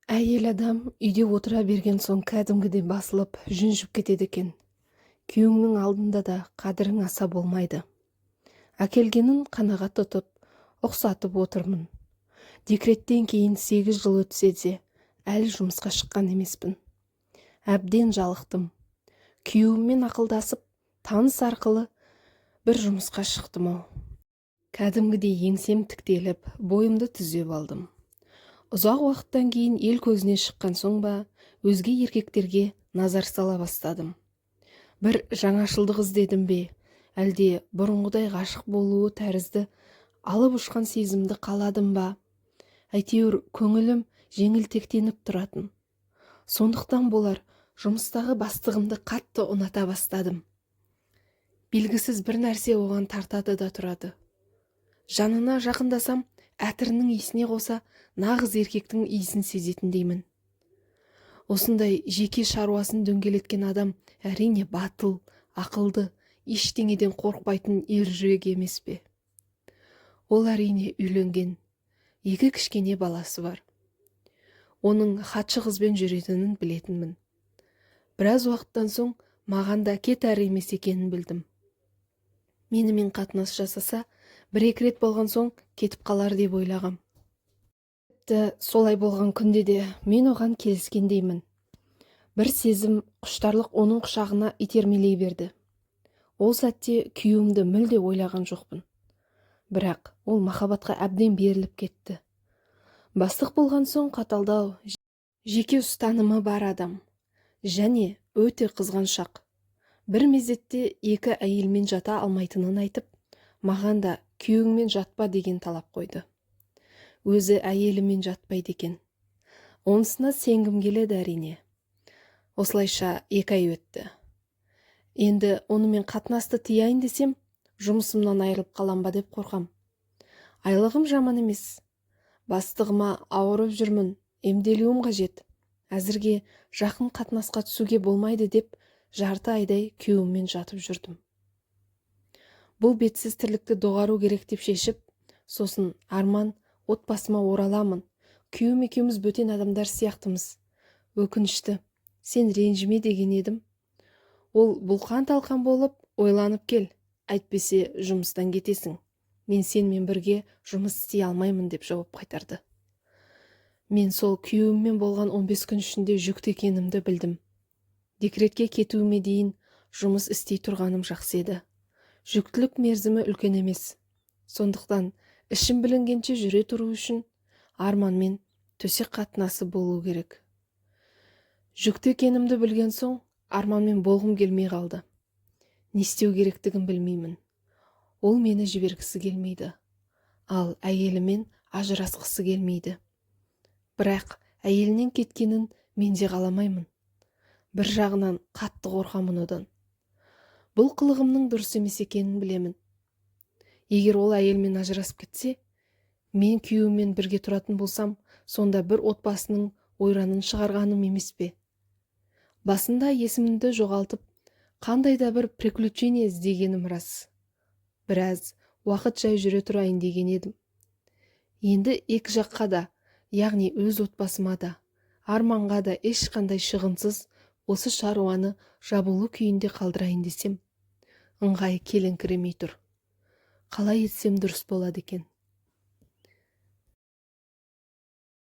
Әйел адам үйде отыра берген соң кәдімгідей басылып, жүнжіп кетеді екен. Күйеуіңнің алдында да қадірің аса болмайды. Әкелгенін қанағат тұтып, ұқсатып отырмын. Декреттен кейін 8 жыл өтсе де, әлі жұмысқа шыққан емеспін. Әбден жалықтым. Күйеуіммен ақылдасып, таныс арқылы бір жұмысқа шықтым-ау. Кәдімгідей еңсем тіктеліп, бойымды түзеп алдым. Ұзақ уақыттан кейін ел көзіне шыққан соң ба, өзге еркектерге назар сала бастадым. Бір жаңашылдық іздедім бе, әлде бұрынғыдай ғашық болуы тәрізді алып ұшқан сезімді қаладым ба? Әйтеуір көңілім жеңілтектеніп тұратын. Сондықтан болар, жұмыстағы бастығымды қатты ұната бастадым. Белгісіз бір нәрсе оған тартады да тұрады. Жанына жақындасам, әтірінің иісіне қоса нағыз еркектің иісін сезетіндеймін. Осындай жеке шаруасын дөңгелеткен адам әрине батыл, ақылды, ештеңеден қорықпайтын ержүрек емес пе? Ол әрине үйленген, 2 кішкене баласы бар. Оның хатшы қызбен жүретінін білетінмін. Біраз уақыттан соң маған да кет әрі емес екенін білдім. Менімен қатынас жасаса, 1-2 рет болған соң кетіп қалар деп ойлағам. Солай болған күнде де мен оған келіскендеймін. Бір сезім, құштарлық оның құшағына итермелей берді. Ол сәтте күйеуімді мүлде ойлаған жоқпын. Бірақ ол махаббатқа әбден беріліп кетті. Бастық болған соң қаталдау, жеке ұстанымы бар адам. Және өте қызғаншақ. Бір мезетте 2 әйелмен жата алмайтынын айтып, маған да күйеуіңмен жатпа деген талап қойды. Өзі әйелімен жатпайды екен. Онысына сенгім келеді әрине. Осылайша 2 ай өтті. Енді онымен қатынасты тияйын десем, жұмысымнан айырылып қалам ба деп қорқам. Айлығым жаман емес. Бастығыма ауырып жүрмін, емделуім қажет. Әзірге жақын қатынасқа түсуге болмайды деп, жарты айдай күйеуіммен жатып жүрдім. Бұл бетсіз тірлікті доғару керек деп шешіп, сосын арман, отбасыма ораламын. Күйеуім екеуміз бөтен адамдар сияқтымыз. Өкінішті, сен ренжіме деген едім. Ол бұлқан-талқан болып, ойланып кел, әйтпесе жұмыстан кетесің. Мен сенмен бірге жұмыс істей алмаймын деп жауап қайтарды. Мен сол күйеуіммен болған 15 күн ішінде жүкті екенімді білдім. Декретке кетуіме дейін жұмыс істей тұрғаным жақсы еді. Жүктілік мерзімі үлкен емес. Сондықтан ішім білінгенше жүре тұру үшін арманмен төсек қатынасы болу керек. Жүкті екенімді білген соң арманмен болғым келмей қалды. Не істеу керектігін білмеймін. Ол мені жібергісі келмейді. Ал әйелімен ажырасқысы келмейді. Бірақ әйелінен кеткенін мен де қаламаймын. Бір жағынан қатты қорқамын одан. Бұл қылығымның дұрыс емес екенін білемін. Егер ол әйелмен ажырасып кетсе, мен күйеуіммен бірге тұратын болсам, сонда бір отбасының ойранын шығарғаным емес пе? Басында есімімді жоғалтып, қандай да бір приключение іздегенім рас. Біраз уақыт жай жүре тұрайын деген едім. Енді 2 жаққа да, яғни өз отбасыма да, арманға да ешқандай шығынсыз осы шаруаны жабулы күйінде қалдырайын десем, ыңғай келіңкіремей тұр. Қалай етсем дұрыс болады екен?